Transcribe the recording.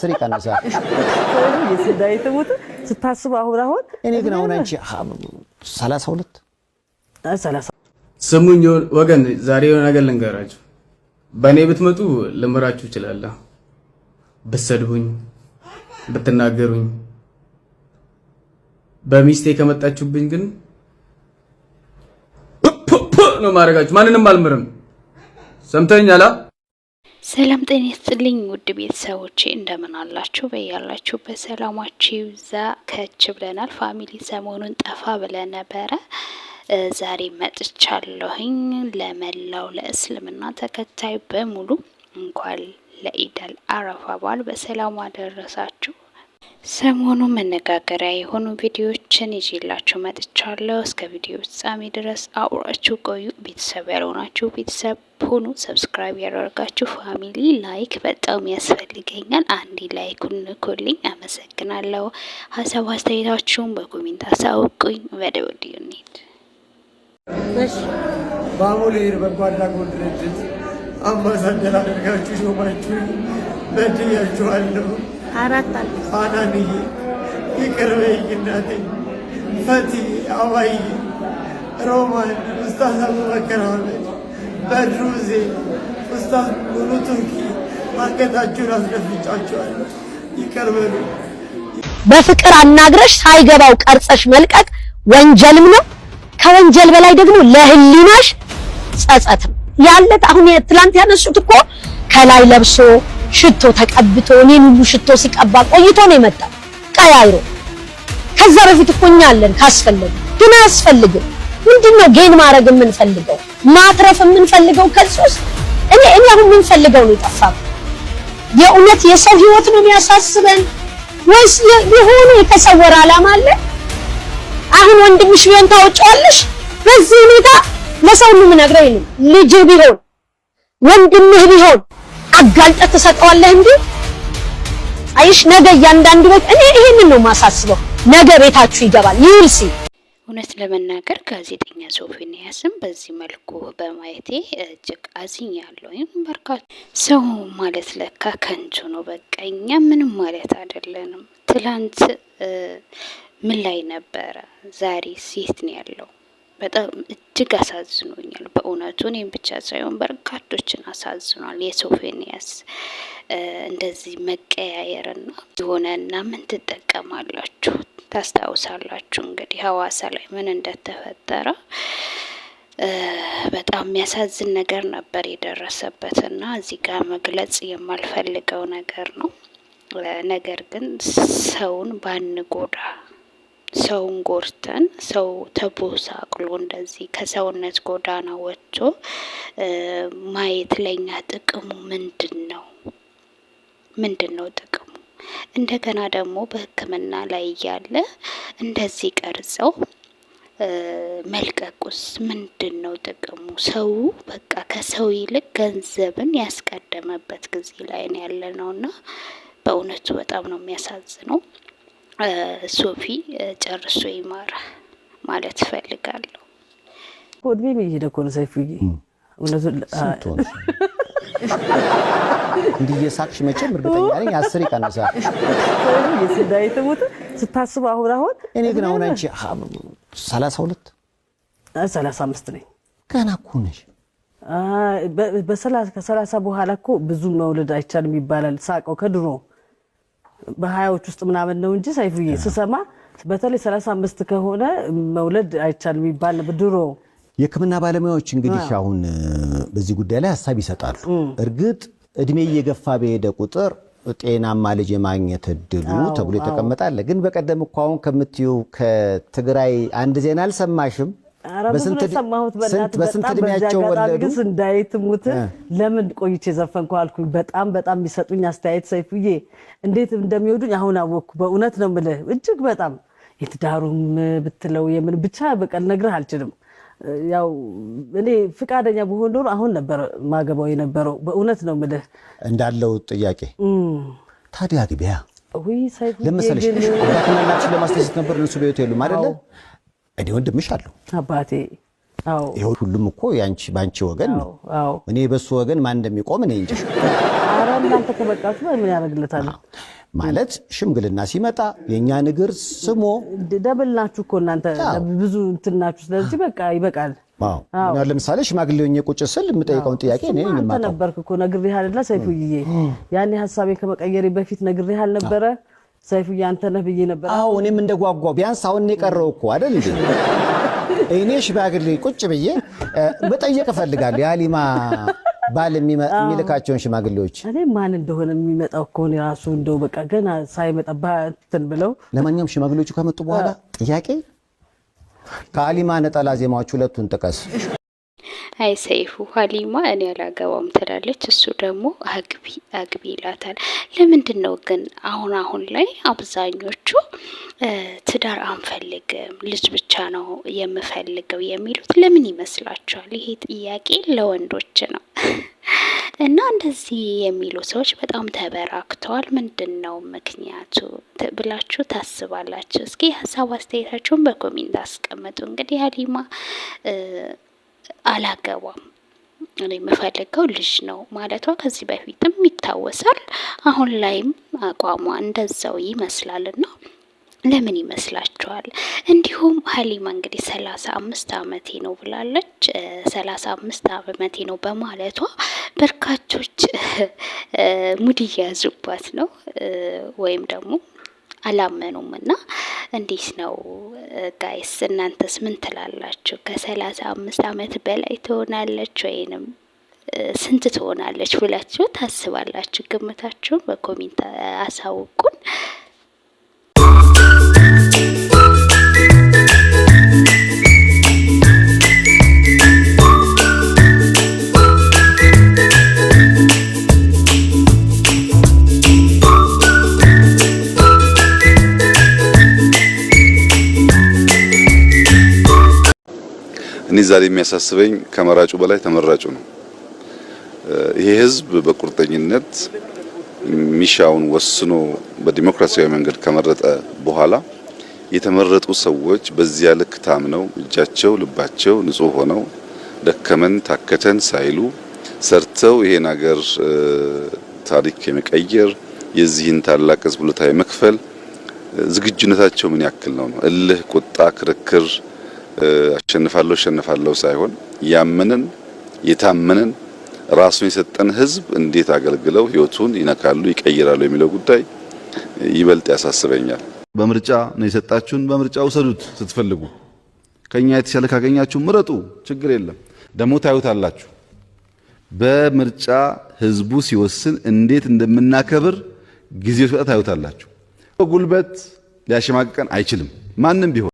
10 ይቀንሳል የስዳይ ተሞት ስታስብ አሁን እኔ ግን አሁን አንቺ 32 30 ስሙኝ ወገን ዛሬ የሆነ ነገር ልንገራችሁ በኔ ብትመጡ ልምራችሁ ይችላል በሰድሁኝ በተናገሩኝ በሚስቴ ከመጣችሁብኝ ግን ነው ማረጋችሁ ማንንም አልምርም ሰምተኛላ ሰላም ጤና ይስጥልኝ ውድ ቤተሰቦቼ እንደምን አላችሁ በያላችሁ በሰላማችሁ ይብዛ ከች ብለናል ፋሚሊ ሰሞኑን ጠፋ ብለን ነበረ ዛሬ መጥቻለሁኝ ለመላው ለእስልምና ተከታይ በሙሉ እንኳን ለኢዳል አረፋ በዓል በሰላም አደረሳችሁ ሰሞኑ መነጋገሪያ የሆኑ ቪዲዮዎችን ይዤላችሁ መጥቻለሁ እስከ ቪዲዮ ፍጻሜ ድረስ አብራችሁ ቆዩ ቤተሰብ ያልሆናችሁ ቤተሰብ ሁኑ ሰብስክራይብ ያደርጋችሁ ፋሚሊ ላይክ በጣም ያስፈልገኛል አንዲ ላይኩን ንኩልኝ አመሰግናለሁ ሀሳብ አስተያየታችሁን በኮሜንት አሳውቁኝ ወደ ቪዲዮ እንሂድ እሺ ባሙሌር በጓዳጎት ድርጅት አምባሳደር አድርጋችሁ ሾማችሁ በድያችኋለሁ አራት አናኒ ይቅርበኝ እናቴ ፈቲ አዋይ ሮማን ኡስታዝ አቡበከር አህመድ በድሩዜ ኡስታዝ ሙሉ ቱርኪ ማንገታችሁን አስደፍጫችኋለሁ ይቅርበሉ በፍቅር አናግረሽ ሳይገባው ቀርጸሽ መልቀቅ ወንጀልም ነው ከወንጀል በላይ ደግሞ ለህሊናሽ ጸጸት ያለት አሁን ትላንት ያነሱት እኮ ከላይ ለብሶ ሽቶ ተቀብቶ እኔን ሁሉ ሽቶ ሲቀባ ቆይቶ ነው የመጣው ቀያይሮ ከዛ በፊት እኮኛለን ካስፈልግ ግን አያስፈልግም ምንድነው ጌን ማድረግ የምንፈልገው ማትረፍ የምንፈልገው ከሱስ እኔ አሁን የምንፈልገው ነው የጠፋው የእውነት የሰው ህይወት ነው የሚያሳስበን ወይስ የሆነ የተሰወረ ዓላማ አለ አሁን ወንድምሽ ቢሆን ታውጫለሽ በዚህ ሁኔታ ለሰው ሁሉ ምነግረው ነው ልጅ ቢሆን ወንድምህ ቢሆን አጋልጠ ተሰጠዋለህ እንዴ አይሽ ነገ ያንዳንዱ እኔ ይሄንን ነው ማሳስበው ነገ ቤታችሁ ይገባል ይልሲ እውነት ለመናገር ጋዜጠኛ ሶፊኒያስም በዚህ መልኩ በማየቴ እጅግ አዝኛለሁ በርካታ ሰው ማለት ለካ ከንቱ ነው በቃኛ ምንም ማለት አይደለንም ትላንት ምን ላይ ነበረ ዛሬ ሴት ነው ያለው በጣም እጅግ አሳዝኖኛል በእውነቱ እኔም ብቻ ሳይሆን በርካቶችን አሳዝኗል የሶፊኒያስ እንደዚህ መቀያየርና የሆነና ምን ተጠቀማላችሁ ታስታውሳላችሁ እንግዲህ ሐዋሳ ላይ ምን እንደተፈጠረ በጣም የሚያሳዝን ነገር ነበር የደረሰበትና እዚህ ጋር መግለጽ የማልፈልገው ነገር ነው ነገር ግን ሰውን ባንጎዳ ሰውን ጎርተን ሰው ተቦሳቅሎ እንደዚህ ከሰውነት ጎዳና ወጥቶ ማየት ለኛ ጥቅሙ ምንድነው ጥቅሙ እንደገና ደግሞ በሕክምና ላይ ያለ እንደዚህ ቀርጸው መልቀቁስ ምንድነው ጥቅሙ ሰው በቃ ከሰው ይልቅ ገንዘብን ያስቀደመበት ጊዜ ላይ ነው ያለነውና በእውነቱ በጣም ነው የሚያሳዝነው ሶፊ ጨርሶ ይማራ ማለት ፈልጋለሁ ወድሜ ይሄደ ኮን ሰይፉዬ እውነቱ እንዲየሳክሽ መቼም እርግጠኛ ነኝ 10 ይቀንሳል የስዳይ ተሞት ስታስብ አሁን እኔ ግን አሁን አንቺ 32 35 ነኝ ገና እኮ ነሽ ከ30 በኋላ እኮ ብዙ መውለድ አይቻልም ይባላል ሳቀው ከድሮ በሃያዎች ውስጥ ምናምን ነው እንጂ ሳይፉዬ ስሰማ በተለይ 35 ከሆነ መውለድ አይቻልም ይባል ድሮ የሕክምና ባለሙያዎች እንግዲህ አሁን በዚህ ጉዳይ ላይ ሐሳብ ይሰጣሉ እርግጥ እድሜ እየገፋ በሄደ ቁጥር ጤናማ ልጅ የማግኘት እድሉ ተብሎ የተቀመጣል ግን በቀደም እኮ አሁን ከምትዩ ከትግራይ አንድ ዜና አልሰማሽም በስንት እድሜያቸው ወለዱ እንዳይትሙት ለምን ቆይቼ ዘፈንኩ አልኩኝ በጣም የሚሰጡኝ አስተያየት ሰይፉዬ እንዴት እንደሚወዱኝ አሁን አወኩ በእውነት ነው ማለት እጅግ በጣም የትዳሩም ብትለው የምን ብቻ በቀል ነግረህ አልችልም ያው እኔ ፍቃደኛ በሆን ኖር አሁን ነበር ማገባው የነበረው በእውነት ነው ማለት እንዳለው ጥያቄ ታዲያ ግቢያ ወይ ሰይፉ ለምሳሌ አባትና እናትሽ ለማስተያየት ነበር እነሱ በህይወት የሉም አይደለ እኔ ወንድምሽ አለው አባቴ አው ይሄው ሁሉም እኮ ያንቺ ባንቺ ወገን ነው እኔ በሱ ወገን ማን እንደሚቆም እኔ እንጂ አረ እናንተ ተበቃችሁ ምን ያደርግልታል ማለት ሽምግልና ሲመጣ የእኛን እግር ስሞ ደብል ናችሁ እኮ እናንተ ብዙ እንትን ናችሁ። ስለዚህ በቃ ይበቃል። ለምሳሌ ሽማግሌ ሆኜ ቁጭ ስል የምጠይቀውን ጥያቄ እኔ አንተ ነበርክ እኮ ነግሬህ አይደለ ሰይፉዬ? ያኔ ሐሳቤን ከመቀየሬ በፊት ነግሬህ አልነበረ ሰይፉዬ? አንተ ነህ ብዬ ነበር። አዎ እኔም እንደጓጓው ቢያንስ አሁን እኔ ቀረው እኮ አይደል እንዴ? እኔ ሽማግሌ ቁጭ ብዬ መጠየቅ እፈልጋለሁ የሀሊማ ባል የሚልካቸውን ሽማግሌዎች እኔ ማን እንደሆነ የሚመጣው እኮ ነው ራሱ እንደው በቃ ገና ሳይመጣ እንትን ብለው። ለማንኛውም ሽማግሌዎቹ ከመጡ በኋላ ጥያቄ ከሀሊማ ነጠላ ዜማዎች ሁለቱን ጥቀስ። አይ ሰይፉ ሀሊማ እኔ አላገባም ትላለች፣ እሱ ደግሞ አግቢ ይላታል። ለምንድን ነው ግን አሁን ላይ አብዛኞቹ ትዳር አንፈልግም ልጅ ብቻ ነው የምፈልገው የሚሉት ለምን ይመስላችኋል? ይሄ ጥያቄ ለወንዶች ነው። እና እንደዚህ የሚሉ ሰዎች በጣም ተበራክተዋል። ምንድን ነው ምክንያቱ ብላችሁ ታስባላችሁ? እስኪ ሀሳብ አስተያየታችሁን በኮሜንት አስቀምጡ። እንግዲህ ሀሊማ አላገባም እኔ የምፈልገው ልጅ ነው ማለቷ ከዚህ በፊትም ይታወሳል። አሁን ላይም አቋሟ እንደዛው ይመስላልና ለምን ይመስላችኋል? እንዲሁም ሀሊማ እንግዲህ 35 ዓመቴ ነው ብላለች። 35 ዓመቴ ነው በማለቷ በርካቶች ሙድ እየያዙባት ነው ወይም ደግሞ አላመኑም። እና እንዴት ነው ጋይስ እናንተስ ምን ትላላችሁ? ከ35 ዓመት በላይ ትሆናለች ወይንም ስንት ትሆናለች ብላችሁ ታስባላችሁ? ግምታችሁን በኮሜንት አሳውቁን። እኔ ዛሬ የሚያሳስበኝ ከመራጩ በላይ ተመራጩ ነው። ይሄ ህዝብ በቁርጠኝነት ሚሻውን ወስኖ በዲሞክራሲያዊ መንገድ ከመረጠ በኋላ የተመረጡ ሰዎች በዚያ ልክ ታምነው እጃቸው ልባቸው ንጹህ ሆነው ደከመን ታከተን ሳይሉ ሰርተው ይሄን ሀገር ታሪክ የመቀየር የዚህን ታላቅ ህዝብ ውለታ የመክፈል ዝግጁነታቸው ምን ያክል ነው? እልህ፣ ቁጣ፣ ክርክር አሸንፋለሁ ሳይሆን ያመንን የታመንን ራሱን የሰጠን ህዝብ እንዴት አገልግለው ህይወቱን ይነካሉ ይቀይራሉ የሚለው ጉዳይ ይበልጥ ያሳስበኛል። በምርጫ ነው የሰጣችሁን፣ በምርጫ ውሰዱት። ስትፈልጉ ከኛ የተሻለ ካገኛችሁ ምረጡ፣ ችግር የለም። ደግሞ ታዩታላችሁ። በምርጫ ህዝቡ ሲወስን እንዴት እንደምናከብር ጊዜው ሲወጣ ታዩታላችሁ። በጉልበት ሊያሸማቅቀን አይችልም ማንም ቢሆን።